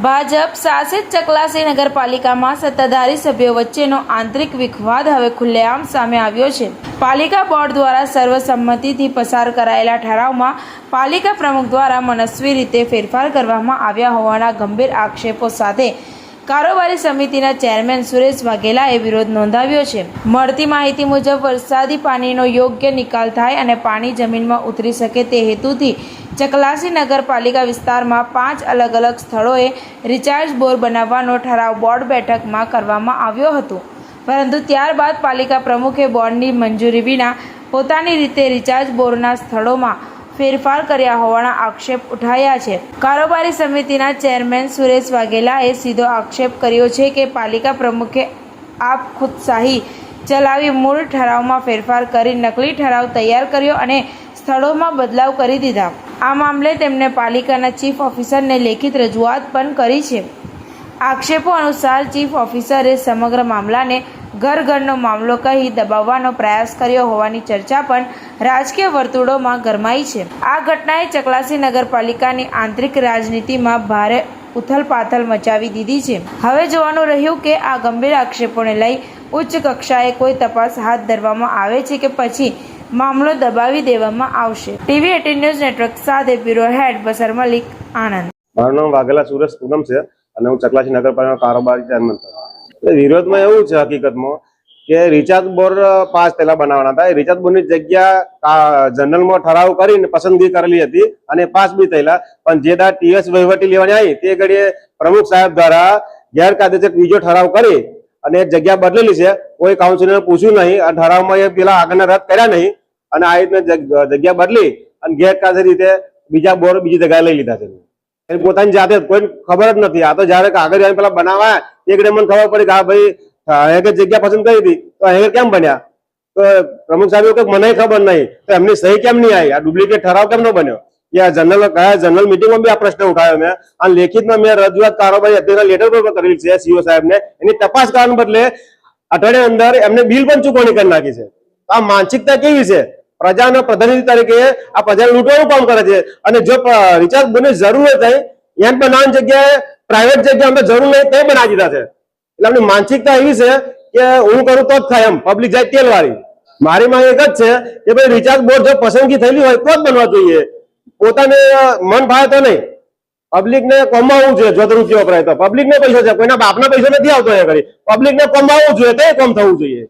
ભાજપ શાસિત ચકલાસી નગરપાલિકામાં સત્તાધારી સભ્યો વચ્ચેનો આંતરિક વિખવાદ હવે ખુલ્લેઆમ સામે આવ્યો છે। પાલિકા બોર્ડ દ્વારા સર્વસંમતિથી પસાર કરાયેલા ઠરાવમાં પાલિકા પ્રમુખ દ્વારા મનસ્વી રીતે ફેરફાર કરવામાં આવ્યા હોવાના ગંભીર આક્ષેપો સાથે કારોબારી સમિતિના ચેરમેન સુરેશ વાઘેલાએ વિરોધ નોંધાવ્યો છે। મળતી માહિતી મુજબ વરસાદી પાણીનો યોગ્ય નિકાલ થાય અને પાણી જમીનમાં ઉતરી શકે તે હેતુથી ચકલાસી નગરપાલિકા વિસ્તારમાં 5 અલગ અલગ સ્થળોએ રિચાર્જ બોર બનાવવાનો ઠરાવ બોર્ડ બેઠકમાં કરવામાં આવ્યો હતો, પરંતુ ત્યારબાદ પાલિકા પ્રમુખે બોર્ડની મંજૂરી વિના પોતાની રીતે રિચાર્જ બોરના સ્થળોમાં ફેરફાર કર્યા હોવાના આક્ષેપ ઉઠાયા છે। કારોબારી સમિતિના ચેરમેન સુરેશ વાઘેલાએ સીધો આક્ષેપ કર્યો છે કે પાલિકા પ્રમુખે આપ ખુદશાહી ચલાવી મૂળ ઠરાવમાં ફેરફાર કરી નકલી ઠરાવ તૈયાર કર્યો અને સ્થળોમાં બદલાવ કરી દીધા। આ મામલે તેમણે પાલિકાના ચીફ ઓફિસરને લેખિત રજૂઆત પણ કરી છે। આક્ષેપો અનુસાર ચીફ ઓફિસરે સમગ્ર મામલાને ઘરનો મામલો કહી દબાવવાનો પ્રયાસ કર્યો હોવાની ચર્ચા પણ રાજકીય વર્તુળોમાં ગરમાઈ છે। આ ઘટનાએ ચકલાસી નગરપાલિકાની આંતરિક રાજનીતિમાં ભારે ઉથલપાથલ મચાવી દીધી છે। હવે જોવાનું રહ્યું કે આ ગંભીર આક્ષેપોને લઈ ઉચ્ચ કક્ષાએ કોઈ તપાસ હાથ ધરવામાં આવે છે કે પછી મામલો દબાવી દેવામાં આવશે। ટીવી 18 ન્યૂઝ નેટવર્ક સાથે બ્યુરો હેડ બસર મલિક, આણંદ। મારું નામ વાઘેલા સુરેશ પૂનમ છે અને હું ચકલાસી નગરપાલિકાનો કારોબારી ચેરમેન છું। વિરોધમાં એવું છે હકીકતમાં કે રિચાર્જ બોર 5 પહેલા બનાવવાના હતા। રિચાર્જ બોરની જગ્યા જનરલમાં ઠરાવ કરીને પસંદગી કરેલી હતી અને 5 બી થયેલા, પણ જે દાડ ટીએસ વહીવટી લેવાની આવી તે ઘડીએ પ્રમુખ સાહેબ દ્વારા ગેરકાયદેસર બીજો ઠરાવ કરી અને જગ્યા બદલેલી છે। કોઈ કાઉન્સિલરને પૂછ્યું નહીં, આ ઠરાવમાં એ પેલા આગળના રદ કર્યા નહીં અને આ રીતના જગ્યા બદલી અને ગેરકાયદેસર રીતે બીજા બોર બીજી જગ્યાએ લઈ લીધા છે। પોતાની જાતે કોઈ ખબર જ નથી। આ તો જયારે કાગળ પેલા બનાવાયા તે ઘડી મને ખબર પડી કે હા ભાઈ જગ્યા પસંદ કરી હતી તો અહીં કેમ બન્યા, તો પ્રમુખ સાહેબ કે મને ખબર નહીં તો એમની સહી કેમ નહીં આવી, આ ડુપ્લિકેટ ઠરાવ કેમ ન બન્યો। જનરલ મીટિંગમાં બી આ પ્રશ્ન ઉઠાવ્યો મેં અને લેખિતમાં મેં રજૂઆત કારોબારી અત્યારે લેટર પર કરેલી છે સીઓ સાહેબને। એની તપાસ કરવાને બદલે અઠવાડિયા અંદર એમને બિલ પણ ચૂકવણી કરી નાખી છે। આ માનસિકતા કેવી છે? પ્રજાના પ્રતિનિધિ તરીકે આ પ્રજાને લૂંટવાનું કામ કરે છે અને જો રિચાર્જ બોરની જરૂર થાય એમ પણ નાની જગ્યાએ પ્રાઇવેટ જગ્યા અમે જરૂર નહીં તે બનાવી દીધા છે। એટલે આપણી માનસિકતા એવી છે કે હું કરું તો જ થાય, એમ પબ્લિક જાય તેલ વાળી। મારી માંગ એક જ છે કે ભાઈ રિચાર્જ બોર્ડ જો પસંદગી થયેલી હોય તો જ બનવા જોઈએ, પોતાને મન ફાવે તો નહીં। પબ્લિકને કમાવવું જોઈએ, જો રૂપિયો વપરાય તો પબ્લિકને પૈસા છે, કોઈના બાપના પૈસા નથી આવતો એ ઘડી, પબ્લિકને કમાવવું જોઈએ તો એ કામ થવું જોઈએ।